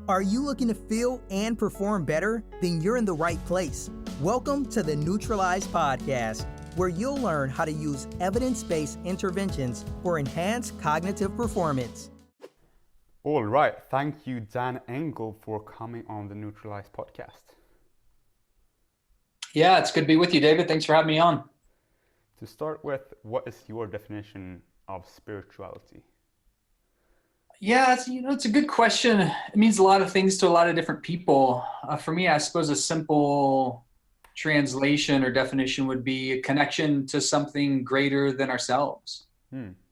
Are you looking to feel and perform better? Then you're in the right place. Welcome to the Nootralize podcast, where you'll learn how to use evidence-based interventions for enhanced cognitive performance. All right. Thank you, Dan Engle, for coming on the Nootralize podcast. Yeah, it's good to be with you, David. Thanks for having me on. To start with, what is your definition of spirituality? Yeah, it's a good question. It means a lot of things to a lot of different people. For me, I suppose a simple translation or definition would be a connection to something greater than ourselves.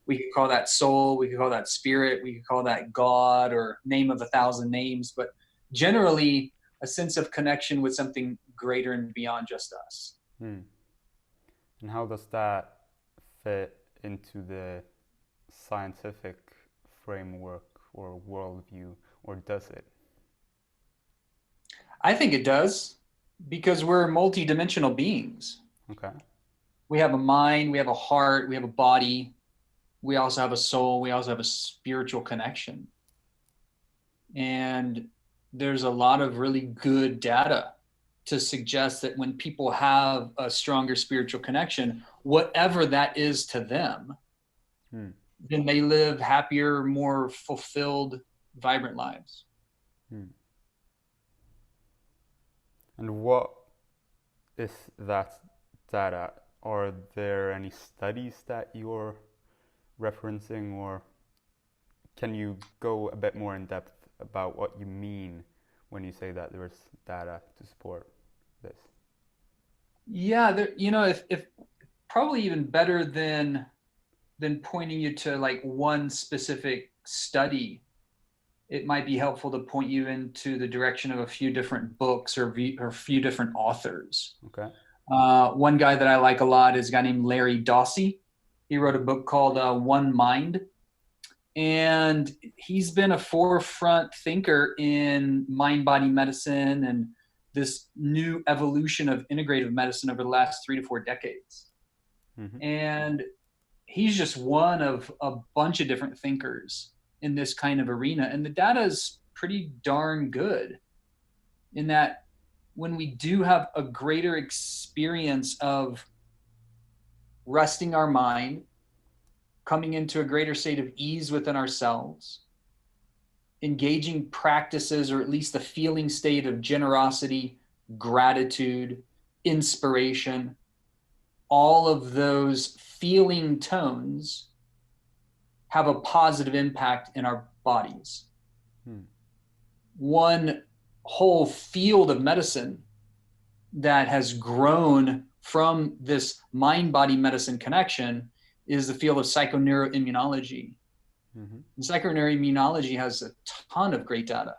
We could call that soul, we could call that spirit, we could call that God, or name of 1,000 names, but generally a sense of connection with something greater and beyond just us. And how does that fit into the scientific framework or worldview, or does it? I think it does, because we're multidimensional beings. Okay. We have a mind, we have a heart, we have a body, we also have a soul, we also have a spiritual connection. And there's a lot of really good data to suggest that when people have a stronger spiritual connection, whatever that is to them, then they live happier, more fulfilled, vibrant lives. And what is that data? Are there any studies that you're referencing, or can you go a bit more in depth about what you mean when you say that there's data to support this? Yeah, if probably even better than pointing you to like one specific study, it might be helpful to point you into the direction of a few different books or a few different authors. Okay. One guy that I like a lot is a guy named Larry Dossey. He wrote a book called One Mind. And he's been a forefront thinker in mind-body medicine and this new evolution of integrative medicine over the last 3 to 4 decades. And he's just one of a bunch of different thinkers in this kind of arena. And the data is pretty darn good in that when we do have a greater experience of resting our mind, coming into a greater state of ease within ourselves, engaging practices, or at least a feeling state of generosity, gratitude, inspiration, all of those feeling tones have a positive impact in our bodies. One whole field of medicine that has grown from this mind-body medicine connection is the field of psychoneuroimmunology. And psychoneuroimmunology has a ton of great data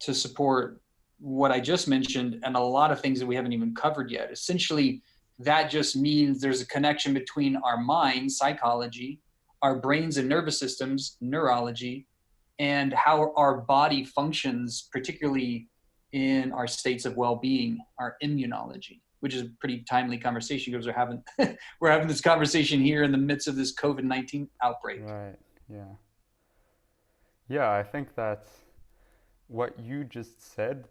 to support what I just mentioned and a lot of things that we haven't even covered yet. Essentially, that just means there's a connection between our mind, psychology, our brains and nervous systems, neurology, and how our body functions, particularly in our states of well-being, our immunology, which is a pretty timely conversation because we're having this conversation here in the midst of this COVID-19 outbreak. Right. Yeah. Yeah, I think that what you just said,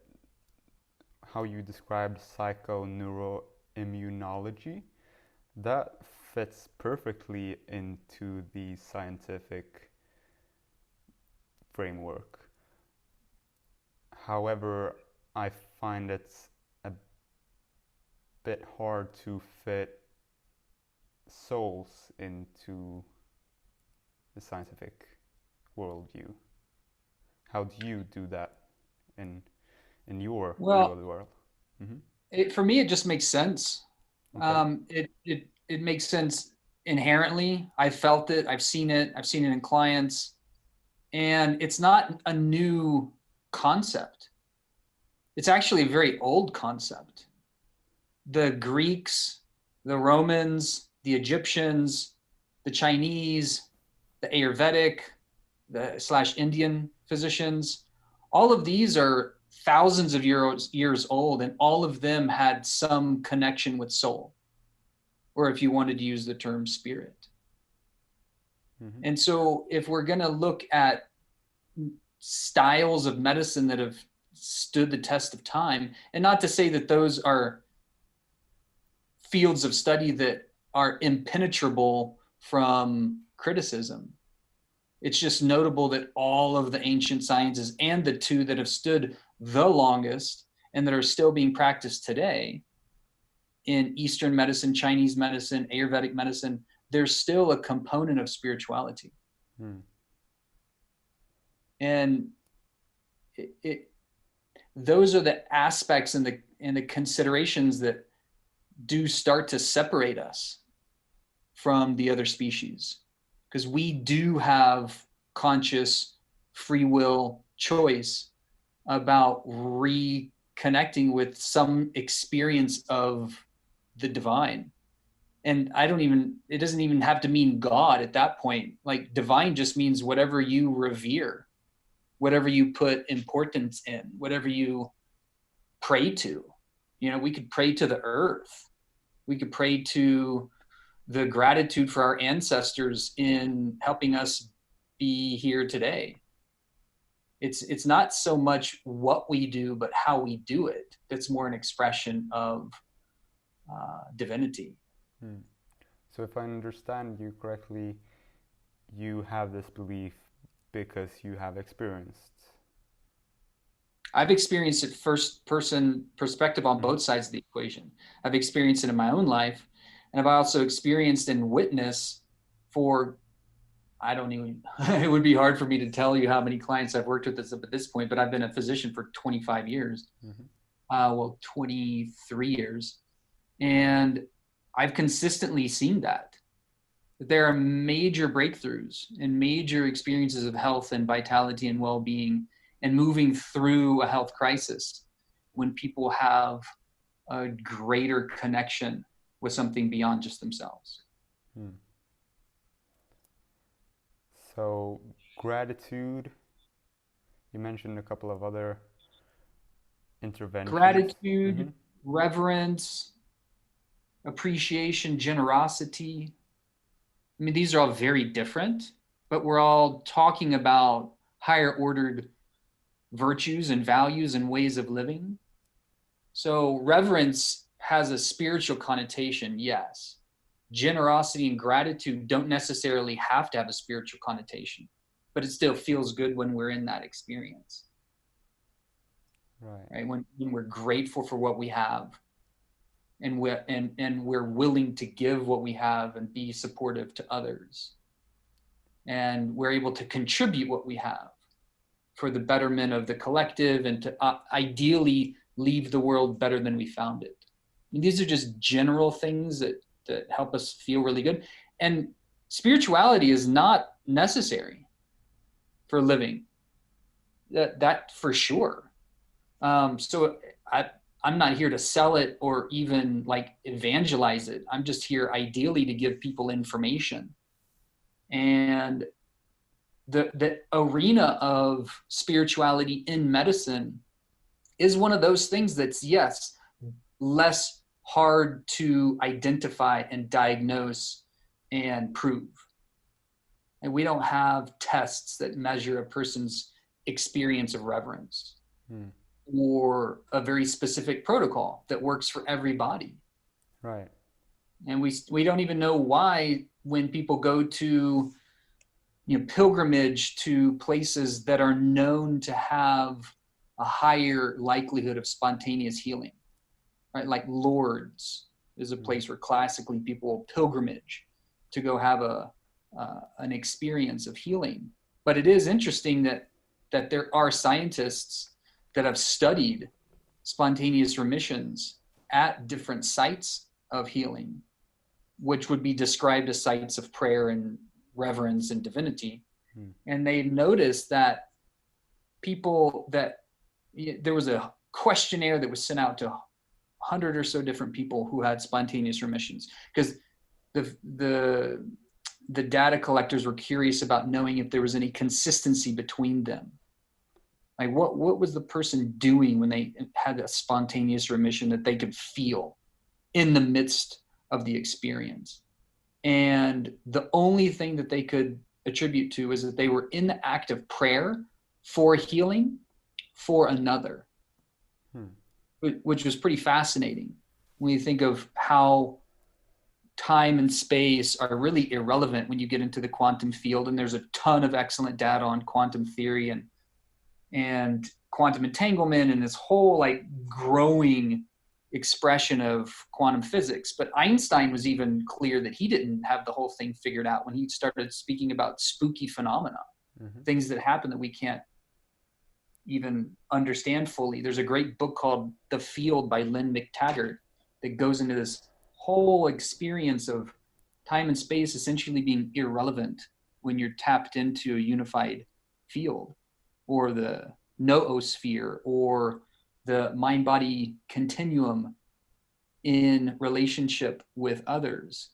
how you described psychoneuroimmunology, that fits perfectly into the scientific framework. However, I find it's a bit hard to fit souls into the scientific worldview. How do you do that in your real world? For me, it just makes sense. Okay. It makes sense inherently. I felt it. I've seen it in clients, and it's not a new concept. It's actually a very old concept. The Greeks, the Romans, the Egyptians, the Chinese, the Ayurvedic, the Indian physicians, all of these are thousands of years old, and all of them had some connection with soul, or if you wanted to use the term spirit. And so if we're going to look at styles of medicine that have stood the test of time. And not to say that those are fields of study that are impenetrable from criticism. It's just notable that all of the ancient sciences, and the two that have stood the longest and that are still being practiced today in Eastern medicine, Chinese medicine, Ayurvedic medicine, there's still a component of spirituality. And those are the aspects and the considerations that do start to separate us from the other species, because we do have conscious free will choice about reconnecting with some experience of the divine. And it doesn't even have to mean God at that point. Like, divine just means whatever you revere, whatever you put importance in, whatever you pray to. You know, we could pray to the earth. We could pray to the gratitude for our ancestors in helping us be here today. It's not so much what we do, but how we do it. That's more an expression of divinity. So if I understand you correctly, you have this belief because you have experienced. I've experienced it first person perspective on both sides of the equation. I've experienced it in my own life, and I've also experienced and witnessed for, it would be hard for me to tell you how many clients I've worked with at this point, but I've been a physician for 25 years, 23 years. And I've consistently seen that there are major breakthroughs and major experiences of health and vitality and well-being and moving through a health crisis when people have a greater connection with something beyond just themselves. So gratitude, you mentioned a couple of other interventions. Gratitude, reverence, appreciation, generosity. I mean, these are all very different, but we're all talking about higher ordered virtues and values and ways of living. So reverence has a spiritual connotation, yes. Generosity and gratitude don't necessarily have to have a spiritual connotation, but it still feels good when we're in that experience. Right? When we're grateful for what we have, and we're willing to give what we have and be supportive to others, and we're able to contribute what we have for the betterment of the collective, and to ideally leave the world better than we found it. I mean, these are just general things that help us feel really good. And spirituality is not necessary for living. That for sure. So I'm not here to sell it or even like evangelize it. I'm just here ideally to give people information. And the arena of spirituality in medicine is one of those things that's, yes, less hard to identify and diagnose and prove. And we don't have tests that measure a person's experience of reverence or a very specific protocol that works for everybody. Right. And we don't even know why, when people go to pilgrimage to places that are known to have a higher likelihood of spontaneous healing, right? Like Lourdes is a place where classically people will pilgrimage to go have an experience of healing. But it is interesting that there are scientists that have studied spontaneous remissions at different sites of healing, which would be described as sites of prayer and reverence and divinity. And they noticed that there was a questionnaire that was sent out to 100 or so different people who had spontaneous remissions, because the data collectors were curious about knowing if there was any consistency between them. Like what was the person doing when they had a spontaneous remission that they could feel in the midst of the experience? And the only thing that they could attribute to is that they were in the act of prayer for healing for another, Hmm. which was pretty fascinating when you think of how time and space are really irrelevant when you get into the quantum field. And there's a ton of excellent data on quantum theory and quantum entanglement and this whole like growing expression of quantum physics. But Einstein was even clear that he didn't have the whole thing figured out when he started speaking about spooky phenomena, things that happen that we can't even understand fully. There's a great book called The Field by Lynn McTaggart that goes into this whole experience of time and space essentially being irrelevant when you're tapped into a unified field, or the noosphere, or the mind-body continuum in relationship with others.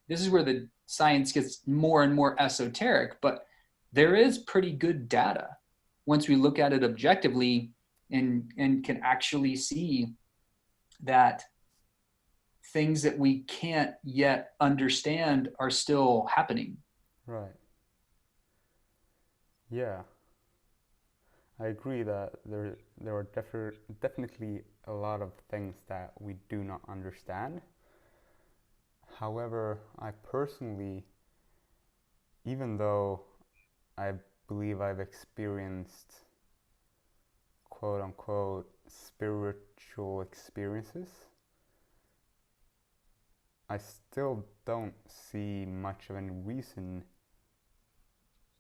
This is where the science gets more and more esoteric, but there is pretty good data once we look at it objectively and can actually see that things that we can't yet understand are still happening. Right. Yeah. I agree that there are definitely a lot of things that we do not understand. However, I personally, even though I believe I've experienced quote unquote spiritual experiences, I still don't see much of any reason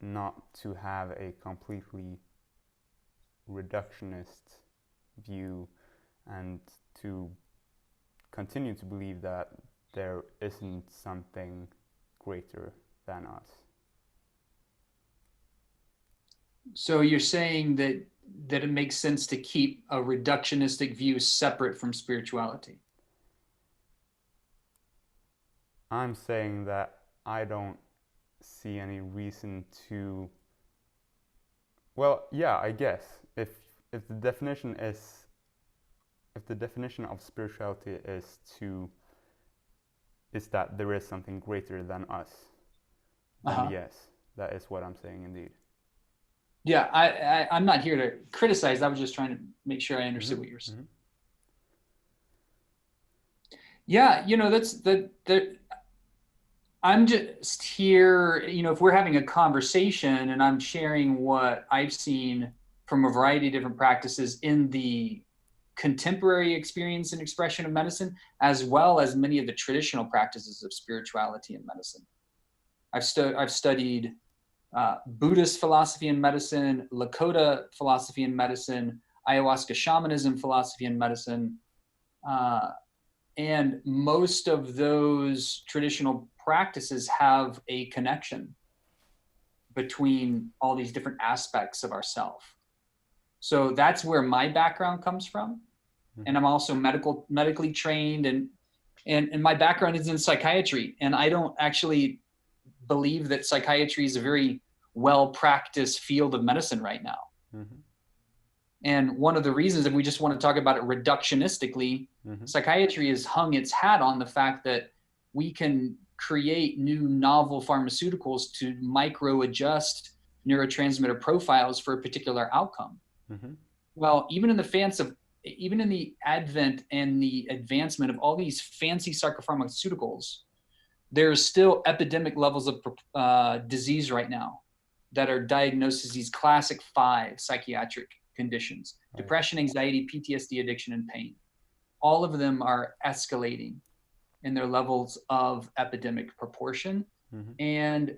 not to have a completely reductionist view and to continue to believe that there isn't something greater than us. So you're saying that it makes sense to keep a reductionistic view separate from spirituality? I'm saying that I don't see any reason to, well, yeah, I guess if the definition of spirituality is that there is something greater than us, then yes, that is what I'm saying indeed. Yeah, I'm not here to criticize. I was just trying to make sure I understood what you were saying. Yeah, I'm just here, if we're having a conversation and I'm sharing what I've seen from a variety of different practices in the contemporary experience and expression of medicine, as well as many of the traditional practices of spirituality and medicine. I've studied Buddhist philosophy and medicine, Lakota philosophy and medicine, ayahuasca shamanism philosophy and medicine, and most of those traditional practices have a connection between all these different aspects of ourself. So that's where my background comes from. And I'm also medically trained, and my background is in psychiatry. And I don't actually believe that psychiatry is a very well-practiced field of medicine right now. And one of the reasons, if we just want to talk about it reductionistically, psychiatry has hung its hat on the fact that we can create new novel pharmaceuticals to micro-adjust neurotransmitter profiles for a particular outcome. Well, even in the advent and the advancement of all these fancy psychopharmaceuticals, there's still epidemic levels of disease right now that are diagnosed as these classic 5 psychiatric conditions: depression, anxiety, PTSD, addiction, and pain. All of them are escalating in their levels of epidemic proportion. And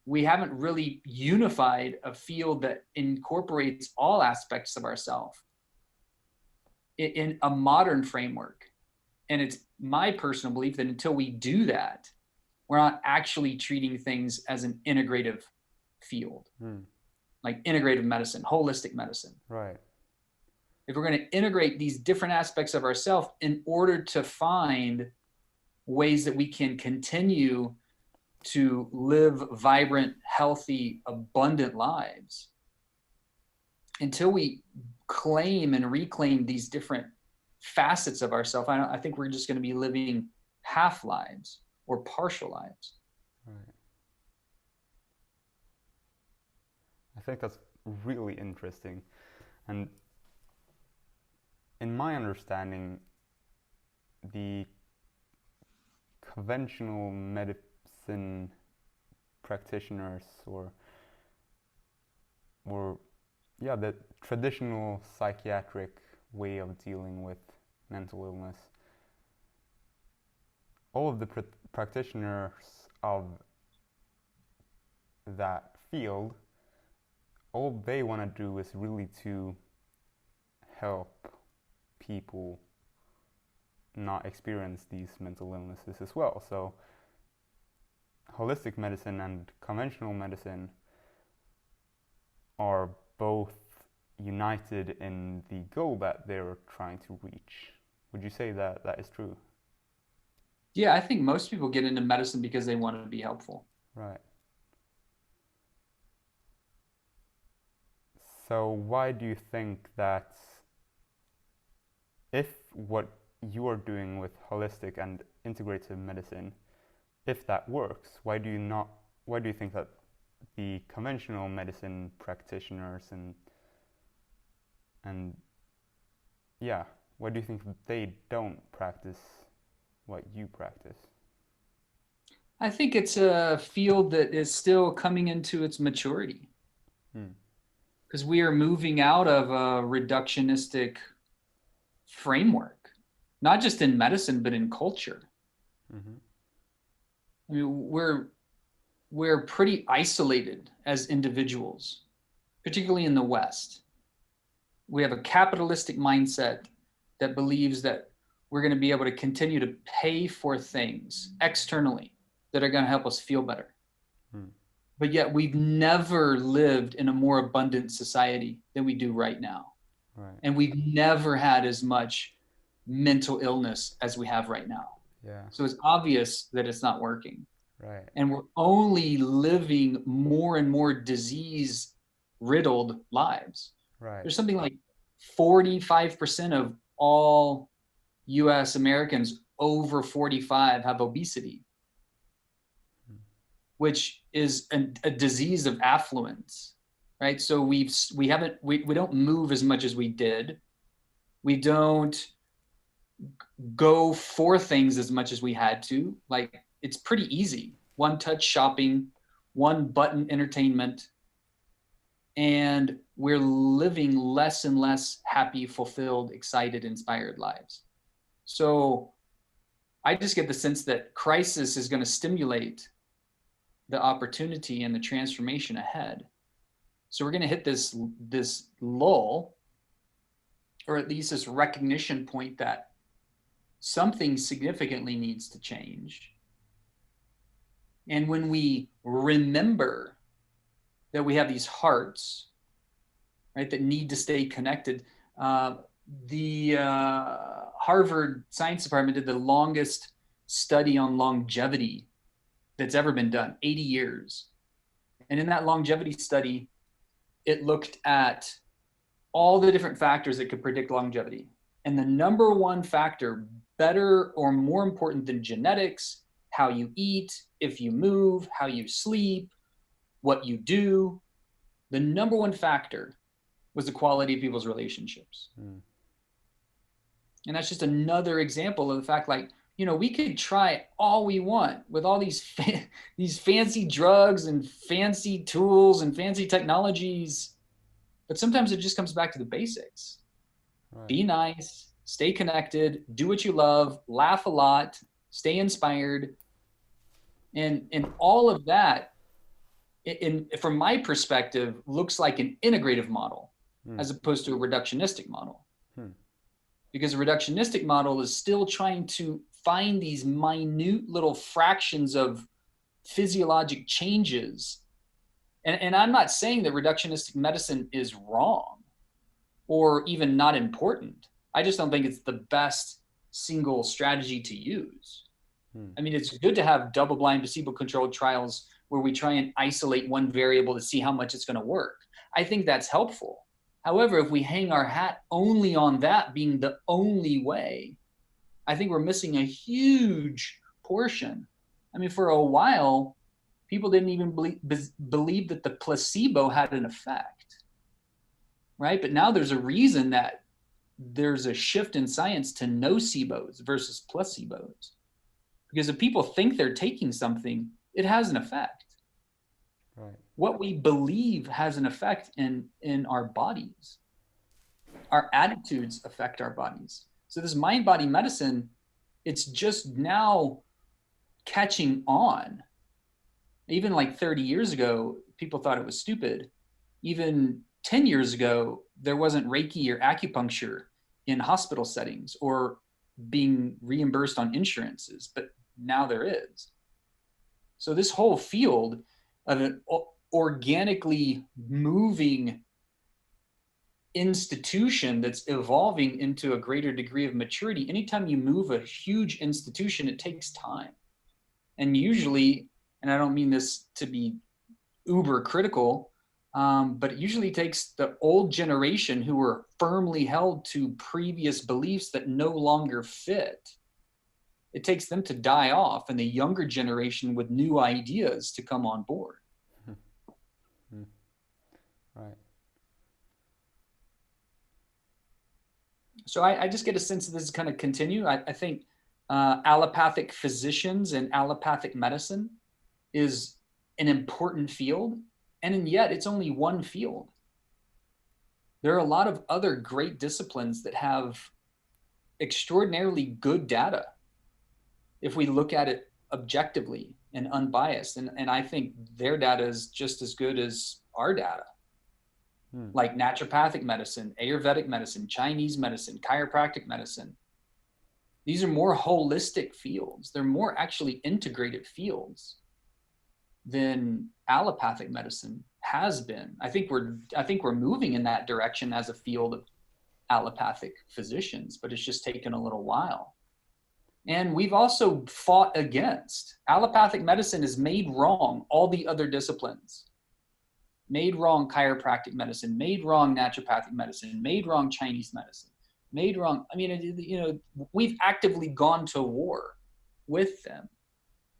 we haven't really unified a field that incorporates all aspects of ourselves in a modern framework. And it's my personal belief that until we do that, we're not actually treating things as an integrative field, like integrative medicine, holistic medicine. Right. If we're going to integrate these different aspects of ourselves in order to find ways that we can continue to live vibrant, healthy, abundant lives, until we claim and reclaim these different facets of ourselves, I think we're just going to be living half lives or partial lives. Right. I think that's really interesting. And in my understanding, the conventional medicine practitioners or the traditional psychiatric way of dealing with mental illness, all of the practitioners of that field, all they want to do is really to help people not experience these mental illnesses as well. So holistic medicine and conventional medicine are both united in the goal that they're trying to reach. Would you say that that is true? Yeah, I think most people get into medicine because they want to be helpful. Right. So why do you think that if what you are doing with holistic and integrative medicine, if that works, why do you think that the conventional medicine practitioners why do you think that they don't practice what you practice? I think it's a field that is still coming into its maturity. Because we are moving out of a reductionistic framework, not just in medicine, but in culture. I mean, we're pretty isolated as individuals, particularly in the West. We have a capitalistic mindset that believes that we're going to be able to continue to pay for things externally that are going to help us feel better. But yet we've never lived in a more abundant society than we do right now. Right. And we've never had as much mental illness as we have right now. Yeah. So it's obvious that it's not working. Right. And we're only living more and more disease-riddled lives. Right. There's something like 45% of all US Americans over 45 have obesity, which is a disease of affluence, right? So we don't move as much as we did. We don't go for things as much as we had to. Like, it's pretty easy. One touch shopping, one button entertainment, and we're living less and less happy, fulfilled, excited, inspired lives. So I just get the sense that crisis is going to stimulate the opportunity and the transformation ahead. So we're going to hit this lull, or at least this recognition point that something significantly needs to change. And when we remember that we have these hearts, right, that need to stay connected, the Harvard Science Department did the longest study on longevity that's ever been done, 80 years. And in that longevity study, it looked at all the different factors that could predict longevity. And the number one factor, better or more important than genetics, how you eat, if you move, how you sleep, what you do, the number one factor was the quality of people's relationships. And that's just another example of the fact, like, you know, we could try all we want with all these fancy drugs and fancy tools and fancy technologies, but sometimes it just comes back to the basics. Right. Be nice, stay connected, do what you love, laugh a lot, stay inspired. And all of that, from my perspective, looks like an integrative model as opposed to a reductionistic model. Because a reductionistic model is still trying to find these minute little fractions of physiologic changes. And I'm not saying that reductionistic medicine is wrong or even not important. I just don't think it's the best single strategy to use. I mean, it's good to have double-blind, placebo-controlled trials where we try and isolate one variable to see how much it's going to work. I think that's helpful. However, if we hang our hat only on that being the only way, I think we're missing a huge portion. I mean, for a while, people didn't even believe that the placebo had an effect. right? But now there's a reason that there's a shift in science to nocebos versus placebos. Because if people think they're taking something, it has an effect. Right. What we believe has an effect in our bodies. Our attitudes affect our bodies. So this mind-body medicine, it's just now catching on. Even like 30 years ago, people thought it was stupid. Even 10 years ago, there wasn't Reiki or acupuncture in hospital settings or being reimbursed on insurances, but now there is. So this whole field of an organically moving institution that's evolving into a greater degree of maturity. Anytime you move a huge institution, it takes time. And usually, and I don't mean this to be uber critical, but it usually takes the old generation who were firmly held to previous beliefs that no longer fit. It takes them to die off and the younger generation with new ideas to come on board. Right. So I just get a sense that this is going to continue. I think allopathic physicians and allopathic medicine is an important field, and yet it's only one field. There are a lot of other great disciplines that have extraordinarily good data if we look at it objectively and unbiased. And I think their data is just as good as our data. Like naturopathic medicine, Ayurvedic medicine, Chinese medicine, chiropractic medicine. These are more holistic fields. They're more actually integrative fields than allopathic medicine has been. I think we're moving in that direction as a field of allopathic physicians, but it's just taken a little while. And we've also fought against. Allopathic medicine has made wrong all the other disciplines. Made wrong chiropractic medicine, made wrong naturopathic medicine, made wrong Chinese medicine, made wrong. I mean, we've actively gone to war with them.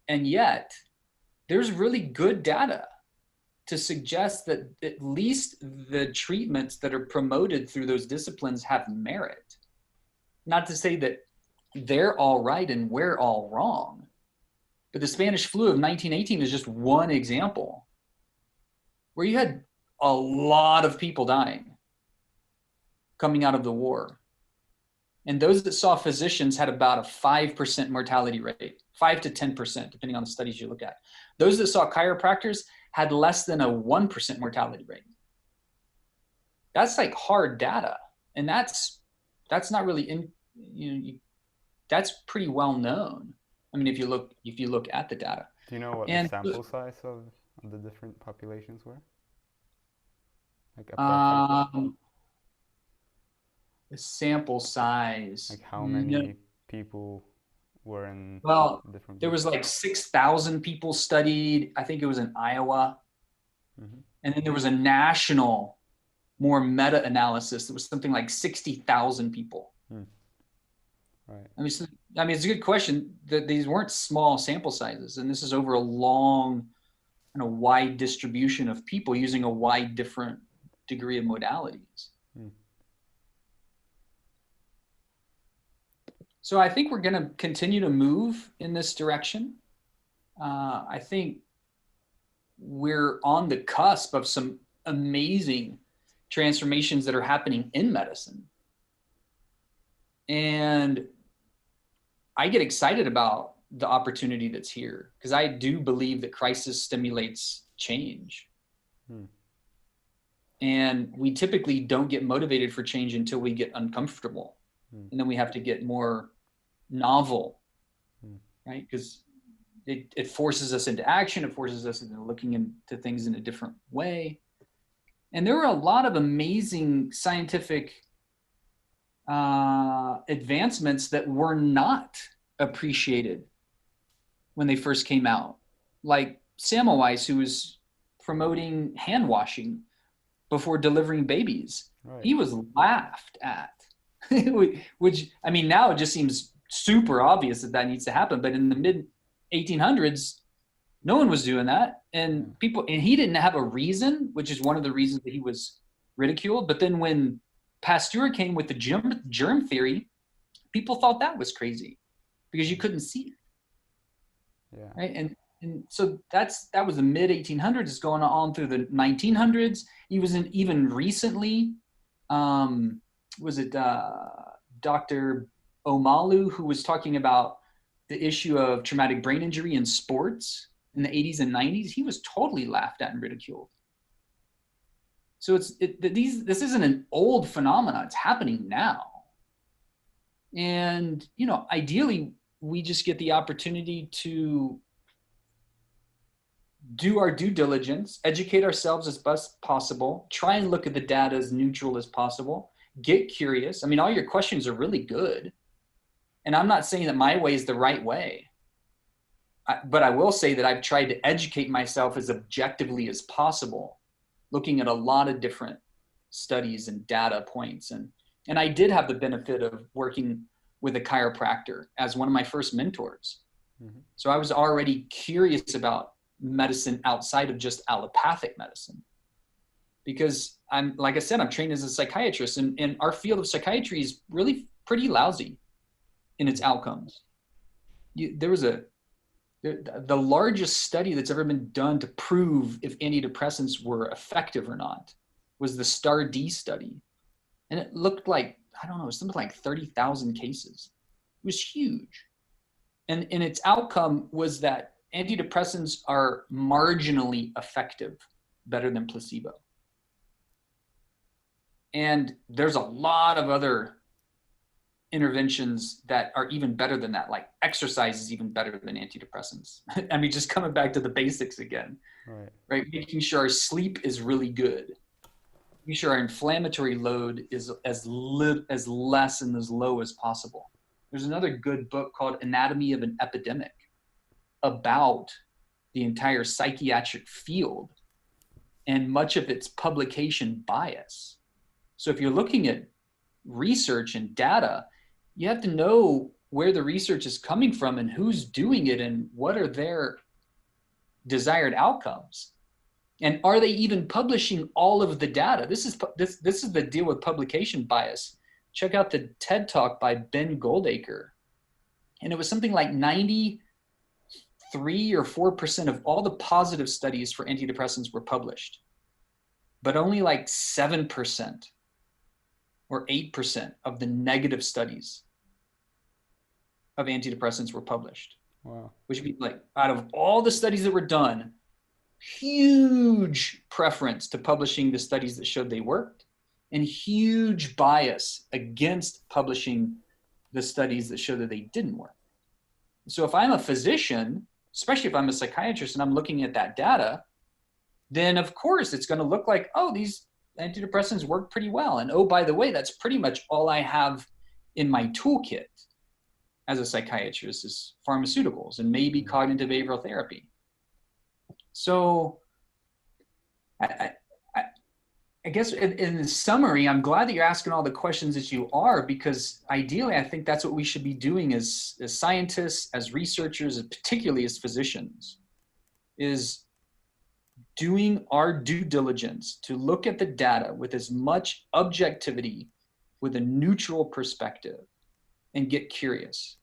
And yet there's really good data to suggest that at least the treatments that are promoted through those disciplines have merit. Not to say that they're all right and we're all wrong, but the Spanish flu of 1918 is just one example where you had a lot of people dying coming out of the war. And those that saw physicians had about a 5% mortality rate, 5 to 10%, depending on the studies you look at. Those that saw chiropractors had less than a 1% mortality rate. That's like hard data. And that's not really, that's pretty well known. I mean, if you look at the data. Do you know what the sample size of the different populations were? Like approximately? The sample size. Like how many people were in different there was like 6,000 people studied. I think it was in Iowa. Mm-hmm. And then there was a national, more meta-analysis. There was something like 60,000 people. Right. I mean, it's a good question. These weren't small sample sizes, and this is over a long and a wide distribution of people using a wide different degree of modalities. So I think we're going to continue to move in this direction. I think we're on the cusp of some amazing transformations that are happening in medicine. And I get excited about the opportunity that's here because I do believe that crisis stimulates change. And we typically don't get motivated for change until we get uncomfortable. And then we have to get more novel, right? Because it forces us into action. It forces us into looking into things in a different way. And there are a lot of amazing scientific advancements that were not appreciated when they first came out. Like Semmelweis, who was promoting hand washing before delivering babies. Right. He was laughed at, which, I mean, now it just seems super obvious that needs to happen. But in the mid 1800s, no one was doing that. And he didn't have a reason, which is one of the reasons that he was ridiculed. But then when Pasteur came with the germ theory, people thought that was crazy because you couldn't see it. Yeah. Right. And so that was the mid 1800s. It's going on through the 1900s. Even recently, was it Dr. Omalu, who was talking about the issue of traumatic brain injury in sports in the 80s and 90s? He was totally laughed at and ridiculed. So this isn't an old phenomenon. It's happening now. And, ideally, we just get the opportunity to do our due diligence, educate ourselves as best possible, try and look at the data as neutral as possible, get curious. I mean, all your questions are really good. And I'm not saying that my way is the right way, but I will say that I've tried to educate myself as objectively as possible, looking at a lot of different studies and data points. And I did have the benefit of working with a chiropractor as one of my first mentors. Mm-hmm. So I was already curious about medicine outside of just allopathic medicine, because like I said, I'm trained as a psychiatrist, and our field of psychiatry is really pretty lousy in its outcomes. There was the largest study that's ever been done to prove if antidepressants were effective or not was the STAR-D study. And it looked like, I don't know, something like 30,000 cases. It was huge. And its outcome was that antidepressants are marginally effective, better than placebo. And there's a lot of other interventions that are even better than that, like exercise is even better than antidepressants. I mean, just coming back to the basics again, right? Making sure our sleep is really good. Making sure our inflammatory load is as less and as low as possible. There's another good book called Anatomy of an Epidemic about the entire psychiatric field and much of its publication bias. So if you're looking at research and data, you have to know where the research is coming from and who's doing it and what are their desired outcomes. And are they even publishing all of the data? This is the deal with publication bias. Check out the TED Talk by Ben Goldacre. And it was something like 93 or 4% of all the positive studies for antidepressants were published, but only like 7% or 8% of the negative studies of antidepressants were published. Wow. Which means, like, out of all the studies that were done, huge preference to publishing the studies that showed they worked, and huge bias against publishing the studies that showed that they didn't work. So if I'm a physician, especially if I'm a psychiatrist and I'm looking at that data, then of course it's going to look like, oh, these antidepressants work pretty well. And oh, by the way, that's pretty much all I have in my toolkit as a psychiatrist is pharmaceuticals and maybe cognitive behavioral therapy. So I guess in summary, I'm glad that you're asking all the questions that you are, because ideally, I think that's what we should be doing as scientists, as researchers, and particularly as physicians, is doing our due diligence to look at the data with as much objectivity, with a neutral perspective, and get curious.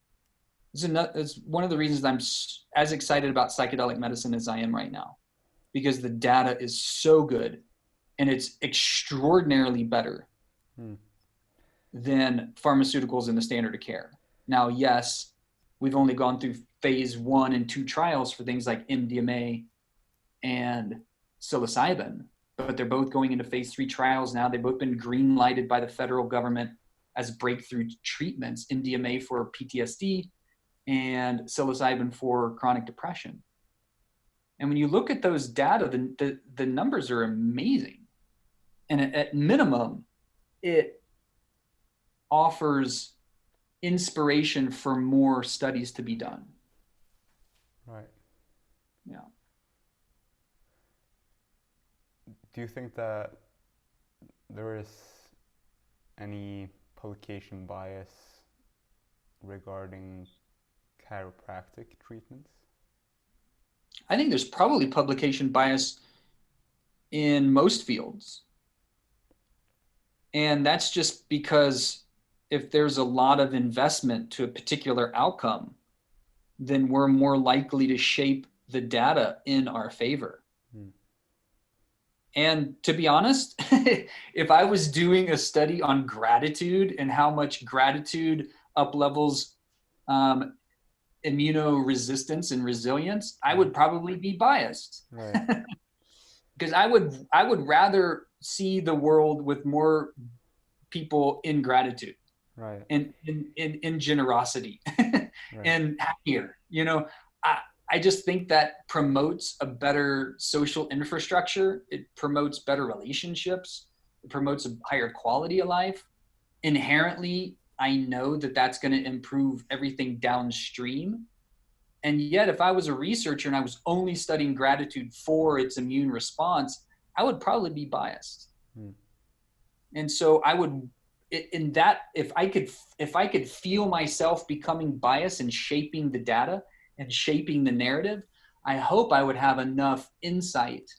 It's one of the reasons I'm as excited about psychedelic medicine as I am right now, because the data is so good and it's extraordinarily better than pharmaceuticals in the standard of care. Now, yes, we've only gone through phase 1 and 2 trials for things like MDMA and psilocybin, but they're both going into phase 3 trials now. They've both been green lighted by the federal government as breakthrough treatments, MDMA for PTSD and psilocybin for chronic depression. And when you look at those data, the numbers are amazing. And at minimum, it offers inspiration for more studies to be done. Right. Yeah. Do you think that there is any publication bias regarding chiropractic treatments? I think there's probably publication bias in most fields. And that's just because if there's a lot of investment to a particular outcome, then we're more likely to shape the data in our favor. And to be honest, if I was doing a study on gratitude and how much gratitude uplevels immunoresistance and resilience, I would probably be biased. Right. Because I would rather see the world with more people in gratitude, Right. and in generosity, Right. and happier. I just think that promotes a better social infrastructure. It promotes better relationships. It promotes a higher quality of life. Inherently, I know that that's going to improve everything downstream. And yet, if I was a researcher and I was only studying gratitude for its immune response, I would probably be biased. And so I would, in that, if I could feel myself becoming biased and shaping the data and shaping the narrative, I hope I would have enough insight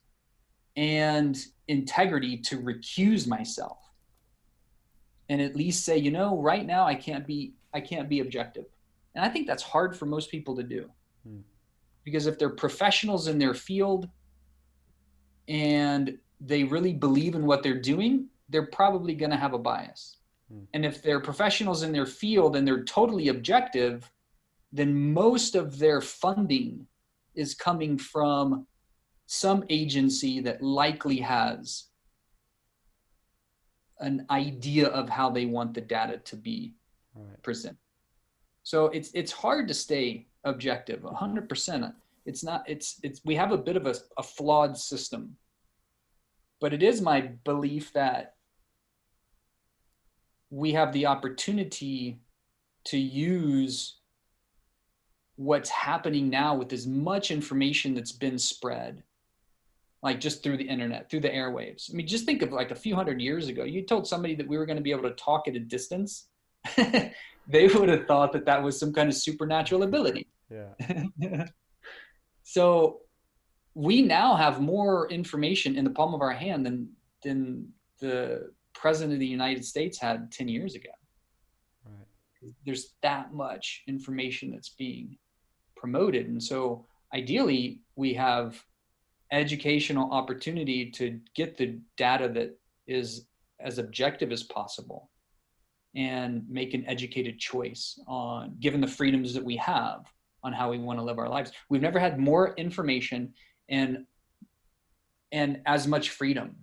and integrity to recuse myself and at least say, right now I can't be objective. And I think that's hard for most people to do. Because if they're professionals in their field and they really believe in what they're doing, they're probably going to have a bias. And if they're professionals in their field and they're totally objective, then most of their funding is coming from some agency that likely has an idea of how they want the data to be presented. So it's hard to stay objective 100%. It's not, we have a bit of a flawed system, but it is my belief that we have the opportunity to use what's happening now with as much information that's been spread, like just through the internet, through the airwaves. I mean, just think of like a few hundred years ago, you told somebody that we were going to be able to talk at a distance. They would have thought that that was some kind of supernatural ability. Yeah. So we now have more information in the palm of our hand than the president of the United States had 10 years ago. Right. There's that much information that's being promoted. And so ideally we have educational opportunity to get the data that is as objective as possible and make an educated choice on, given the freedoms that we have, on how we want to live our lives. We've never had more information and as much freedom.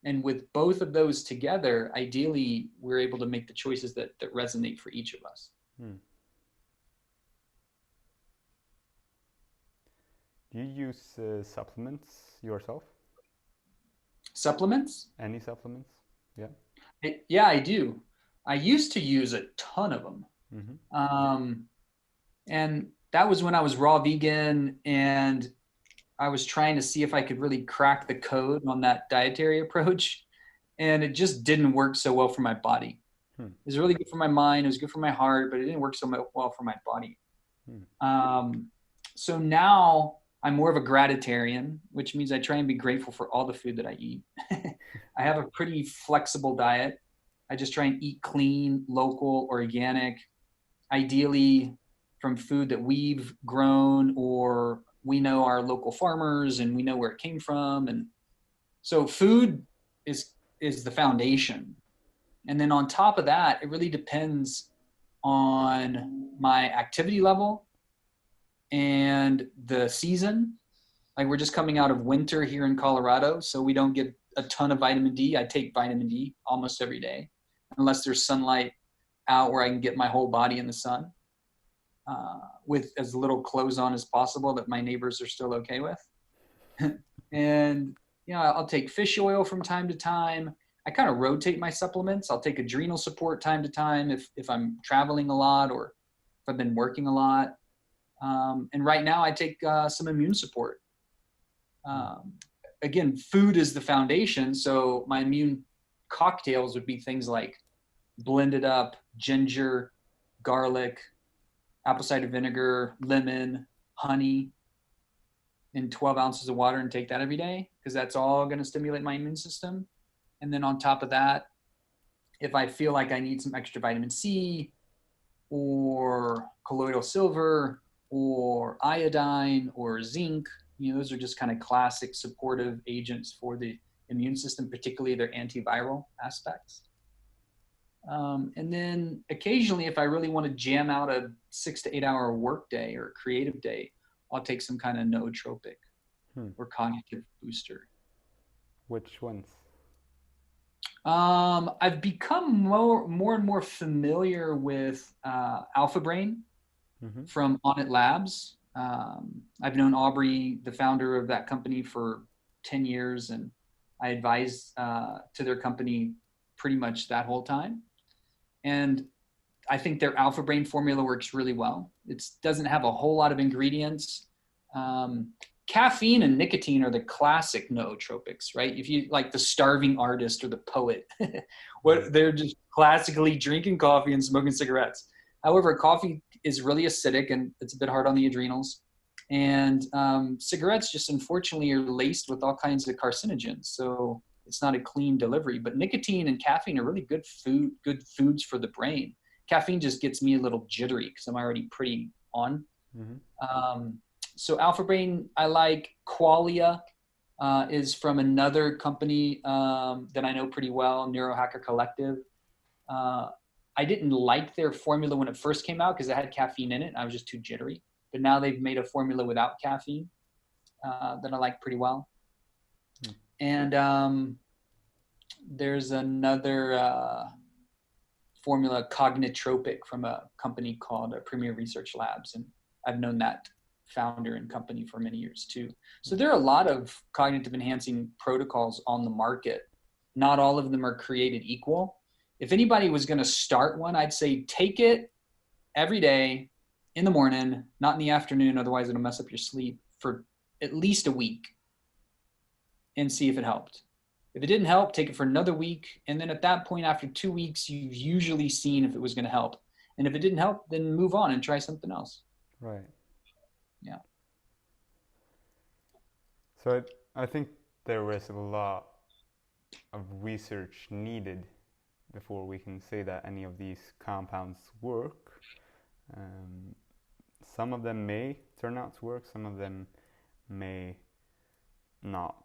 And with both of those together, ideally, we're able to make the choices that resonate for each of us. Do you use supplements yourself? Supplements? Any supplements? Yeah. Yeah, I do. I used to use a ton of them. And that was when I was raw vegan and I was trying to see if I could really crack the code on that dietary approach. And it just didn't work so well for my body. It was really good for my mind. It was good for my heart, but it didn't work so well for my body. So now I'm more of a gratitarian, which means I try and be grateful for all the food that I eat. I have a pretty flexible diet. I just try and eat clean, local, organic, ideally from food that we've grown or we know our local farmers and we know where it came from. And so food is the foundation. And then on top of that, it really depends on my activity level and the season. Like we're just coming out of winter here in Colorado, so we don't get a ton of vitamin D. I take vitamin D almost every day, unless there's sunlight out where I can get my whole body in the sun with as little clothes on as possible that my neighbors are still okay with. And, I'll take fish oil from time to time. I kind of rotate my supplements. I'll take adrenal support time to time if I'm traveling a lot or if I've been working a lot. And right now I take some immune support. Again, food is the foundation. So my immune cocktails would be things like blended up ginger, garlic, apple cider vinegar, lemon, honey, in 12 ounces of water and take that every day because that's all going to stimulate my immune system. And then on top of that, if I feel like I need some extra vitamin C or colloidal silver or iodine or zinc, those are just kind of classic supportive agents for the immune system, particularly their antiviral aspects. And then occasionally, if I really want to jam out a 6 to 8 hour work day or creative day, I'll take some kind of nootropic or cognitive booster. Which ones? I've become more and more familiar with Alpha Brain from Onnit Labs. I've known Aubrey, the founder of that company, for 10 years, and I advised to their company pretty much that whole time. And I think their Alpha Brain formula works really well. It doesn't have a whole lot of ingredients. Caffeine and nicotine are the classic nootropics, right? If you like the starving artist or the poet, they're just classically drinking coffee and smoking cigarettes. However, coffee is really acidic and it's a bit hard on the adrenals. And cigarettes just unfortunately are laced with all kinds of carcinogens. So it's not a clean delivery, but nicotine and caffeine are really good foods for the brain. Caffeine just gets me a little jittery because I'm already pretty on. So Alpha Brain, I like. Qualia is from another company that I know pretty well, Neurohacker Collective. I didn't like their formula when it first came out because it had caffeine in it. I was just too jittery. But now they've made a formula without caffeine that I like pretty well. And there's another formula, Cognitropic, from a company called Premier Research Labs. And I've known that founder and company for many years too. So there are a lot of cognitive enhancing protocols on the market. Not all of them are created equal. If anybody was going to start one, I'd say take it every day in the morning, not in the afternoon, otherwise it'll mess up your sleep, for at least a week and see if it helped. If it didn't help, take it for another week. And then at that point, after 2 weeks, you've usually seen if it was going to help. And if it didn't help, then move on and try something else. Right. Yeah. So I think there is a lot of research needed before we can say that any of these compounds work. Some of them may turn out to work, some of them may not.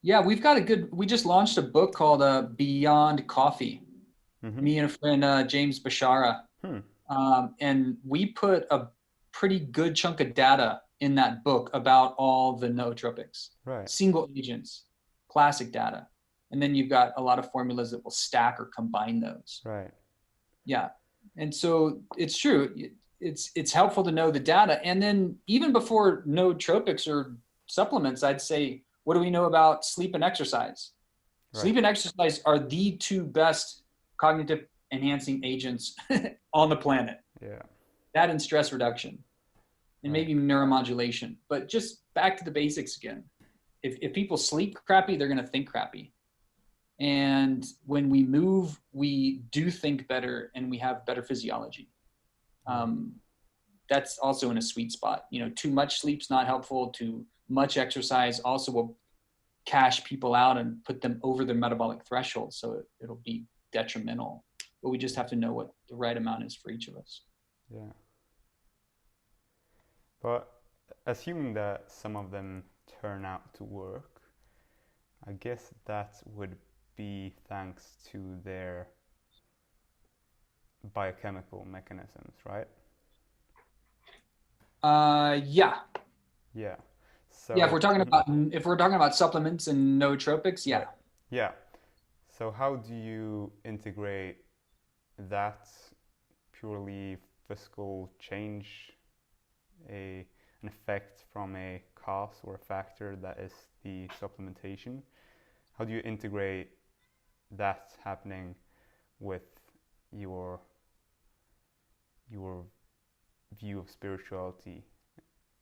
Yeah, we just launched a book called Beyond Coffee. Me and a friend, James Bashara. And we put a pretty good chunk of data in that book about all the nootropics, single agents, classic data. And then you've got a lot of formulas that will stack or combine those. Right. Yeah. And so it's true. It's helpful to know the data. And then even before nootropics or supplements, I'd say, what do we know about sleep and exercise? Right. Sleep and exercise are the two best cognitive enhancing agents on the planet. Yeah. That and stress reduction and maybe neuromodulation. But just back to the basics again. If people sleep crappy, they're going to think crappy. And when we move, we do think better and we have better physiology. That's also in a sweet spot. Too much sleep's not helpful. Too much exercise also will cash people out and put them over their metabolic threshold. So it'll be detrimental. But we just have to know what the right amount is for each of us. Yeah. But assuming that some of them turn out to work, I guess that would be thanks to their biochemical mechanisms, right? Yeah. Yeah. So if we're talking about supplements and nootropics, yeah. Right. Yeah. So how do you integrate that purely physical change, an effect from a cause or a factor that is the supplementation? How do you integrate that happening with your view of spirituality,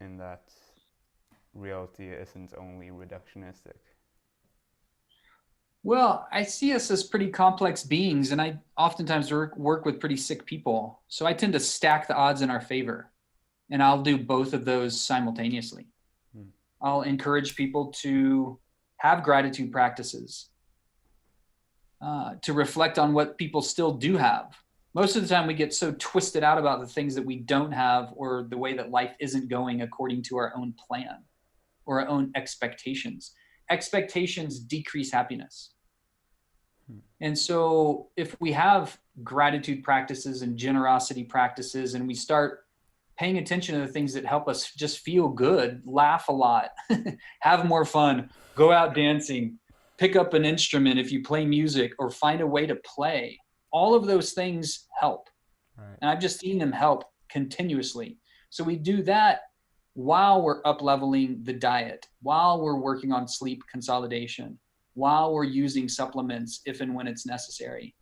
in that reality isn't only reductionistic? Well, I see us as pretty complex beings, and I oftentimes work with pretty sick people. So I tend to stack the odds in our favor, and I'll do both of those simultaneously. I'll encourage people to have gratitude practices. to reflect on what people still do have. Most of the time we get so twisted out about the things that we don't have, or the way that life isn't going according to our own plan or our own expectations. Expectations decrease happiness. And so if we have gratitude practices and generosity practices, and we start paying attention to the things that help us just feel good, laugh a lot, have more fun, go out dancing, pick up an instrument if you play music, or find a way to play, all of those things help. Right. And I've just seen them help continuously. So we do that while we're up leveling the diet, while we're working on sleep consolidation, while we're using supplements if and when it's necessary,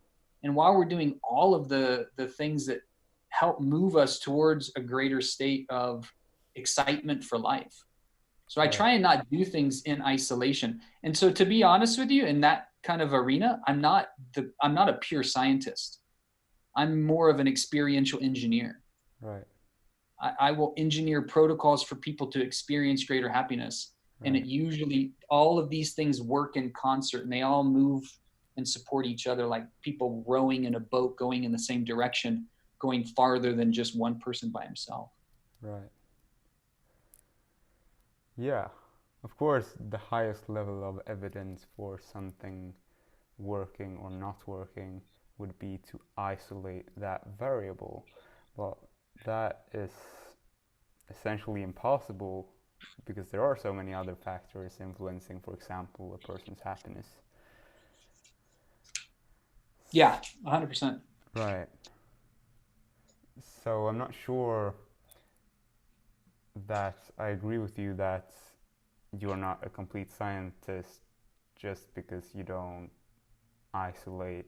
and while we're doing all of the things that help move us towards a greater state of excitement for life. So I try and not do things in isolation. And so, to be honest with you, in that kind of arena, I'm not a pure scientist. I'm more of an experiential engineer. Right. I will engineer protocols for people to experience greater happiness. Right. And it usually, all of these things work in concert, and they all move and support each other, like people rowing in a boat going in the same direction, going farther than just one person by himself. Right. Yeah. Of course, the highest level of evidence for something working or not working would be to isolate that variable. But that is essentially impossible because there are so many other factors influencing, for example, a person's happiness. Yeah, 100%. Right. So I'm not sure that I agree with you that you're not a complete scientist just because you don't isolate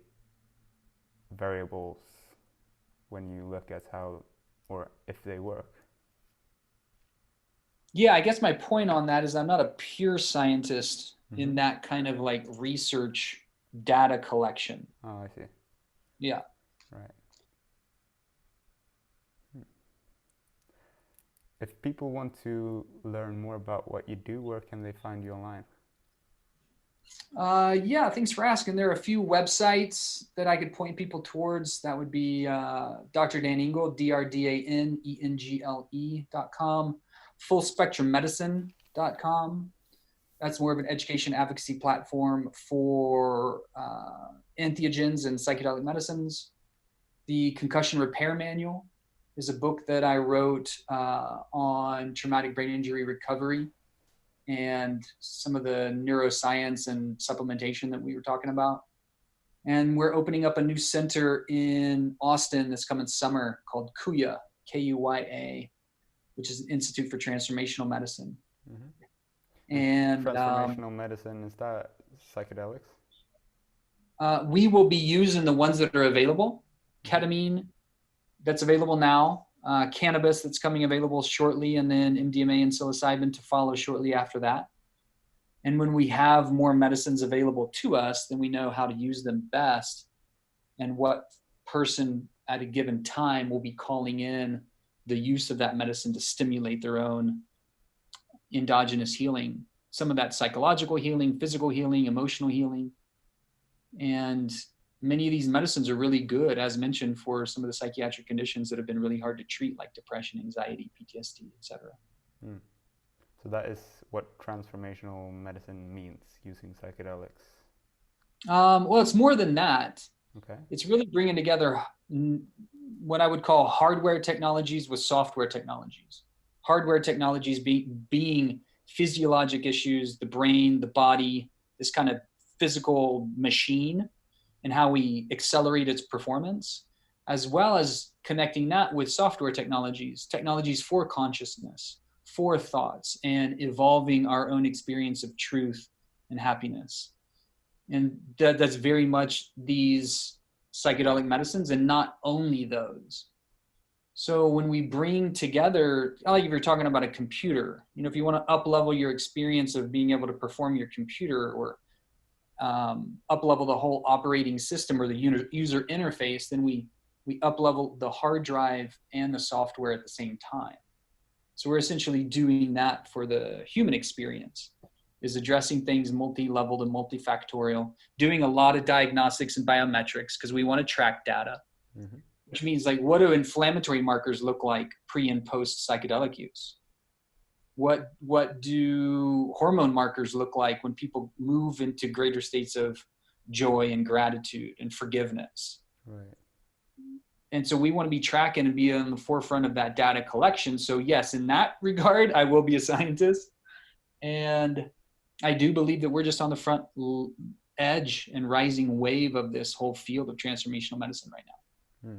variables when you look at how or if they work. Yeah, I guess my point on that is I'm not a pure scientist in that kind of like research data collection. Oh, I see. Yeah. Right. If people want to learn more about what you do, where can they find you online? Yeah, thanks for asking. There are a few websites that I could point people towards. That would be Dr. Dan Engle, DrDanengle.com, FullSpectrumMedicine.com. That's more of an education advocacy platform for entheogens and psychedelic medicines. The Concussion Repair Manual is a book that I wrote on traumatic brain injury recovery and some of the neuroscience and supplementation that we were talking about. And we're opening up a new center in Austin this coming summer called KUYA, K-U-Y-A, which is an Institute for Transformational Medicine. And transformational medicine, is that psychedelics? We will be using the ones that are available. Ketamine, that's available now. Cannabis, that's coming available shortly, and then MDMA and psilocybin to follow shortly after that. And when we have more medicines available to us, then we know how to use them best and what person at a given time will be calling in the use of that medicine to stimulate their own endogenous healing. Some of that psychological healing, physical healing, emotional healing. And many of these medicines are really good, as mentioned, for some of the psychiatric conditions that have been really hard to treat, like depression, anxiety, PTSD, etc. So that is what transformational medicine means, using psychedelics. Well, it's more than that. Okay. It's really bringing together what I would call hardware technologies with software technologies. Hardware technologies being physiologic issues, the brain, the body, this kind of physical machine, and how we accelerate its performance, as well as connecting that with software technologies for consciousness, for thoughts, and evolving our own experience of truth and happiness. And that's very much these psychedelic medicines, and not only those. So when we bring together, like if you're talking about a computer, if you want to up-level your experience of being able to perform your computer, or up-level the whole operating system or the user interface, then we up-level the hard drive and the software at the same time. So we're essentially doing that for the human experience, is addressing things multi-leveled and multifactorial, doing a lot of diagnostics and biometrics because we want to track data, which means like, what do inflammatory markers look like pre and post psychedelic use? What do hormone markers look like when people move into greater states of joy and gratitude and forgiveness? Right. And so we want to be tracking and be on the forefront of that data collection. So yes, in that regard, I will be a scientist. And I do believe that we're just on the front edge and rising wave of this whole field of transformational medicine right now.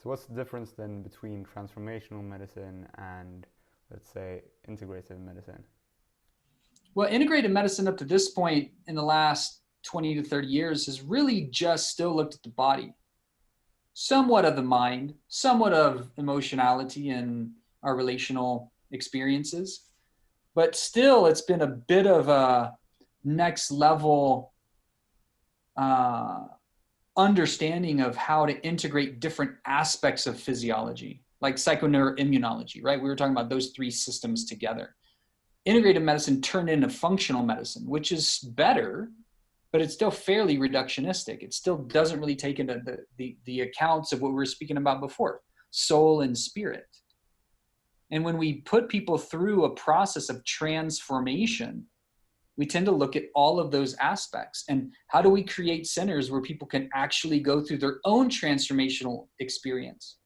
So what's the difference then between transformational medicine and, let's say, integrative medicine? Well, integrative medicine up to this point in the last 20 to 30 years has really just still looked at the body, somewhat of the mind, somewhat of emotionality and our relational experiences. But still, it's been a bit of a next level understanding of how to integrate different aspects of physiology, like psychoneuroimmunology, right? We were talking about those three systems together. Integrative medicine turned into functional medicine, which is better, but it's still fairly reductionistic. It still doesn't really take into the accounts of what we were speaking about before, soul and spirit. And when we put people through a process of transformation, we tend to look at all of those aspects. And how do we create centers where people can actually go through their own transformational experience?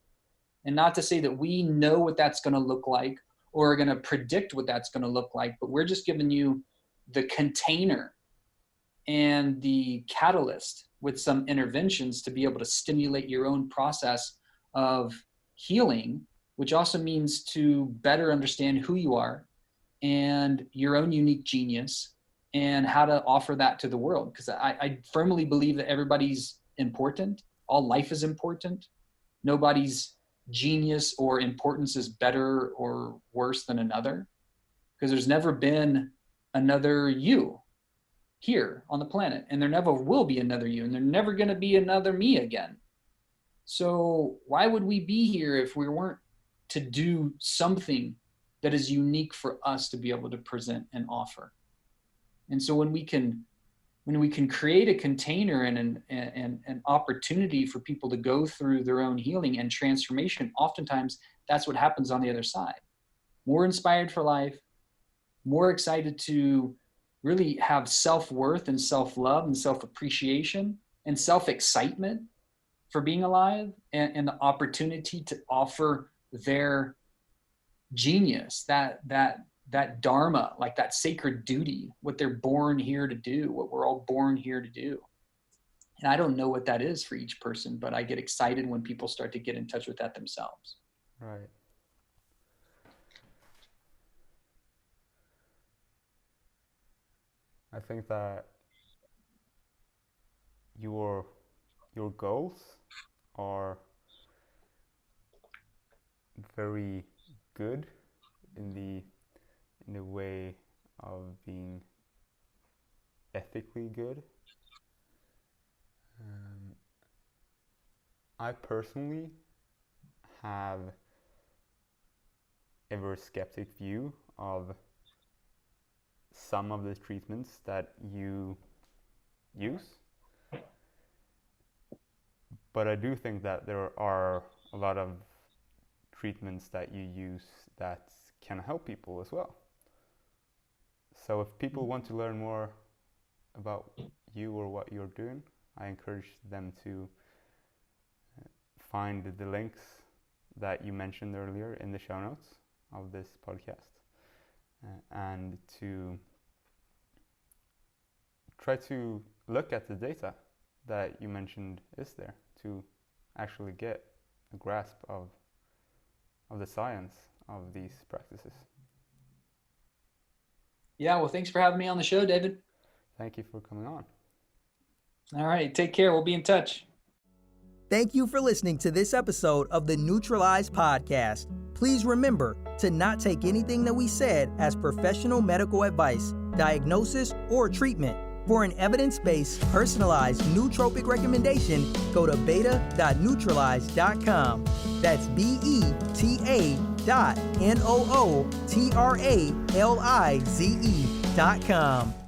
And not to say that we know what that's going to look like or are going to predict what that's going to look like, but we're just giving you the container and the catalyst with some interventions to be able to stimulate your own process of healing, which also means to better understand who you are and your own unique genius and how to offer that to the world. Because I firmly believe that everybody's important. All life is important. Nobody's genius or importance is better or worse than another, because there's never been another you here on the planet, and there never will be another you, and there's never going to be another me again. So why would we be here if we weren't to do something that is unique for us to be able to present and offer? And so when we can create a container and an opportunity for people to go through their own healing and transformation, oftentimes that's what happens on the other side. More inspired for life, more excited to really have self-worth and self-love and self-appreciation and self-excitement for being alive, and the opportunity to offer their genius, that dharma, like that sacred duty, what they're born here to do, what we're all born here to do. And I don't know what that is for each person, but I get excited when people start to get in touch with that themselves. Right. I think that your goals are very good in the way of being ethically good. I personally have a very skeptic view of some of the treatments that you use, but I do think that there are a lot of treatments that you use that can help people as well. So if people want to learn more about you or what you're doing, I encourage them to find the links that you mentioned earlier in the show notes of this podcast, and to try to look at the data that you mentioned is there to actually get a grasp of the science of these practices. Yeah, well, thanks for having me on the show, David. Thank you for coming on. All right, take care. We'll be in touch. Thank you for listening to this episode of the Nootralize podcast. Please remember to not take anything that we said as professional medical advice, diagnosis, or treatment. For an evidence-based, personalized nootropic recommendation, go to beta.nootralize.com. That's beta.nootralize. Integrative.com.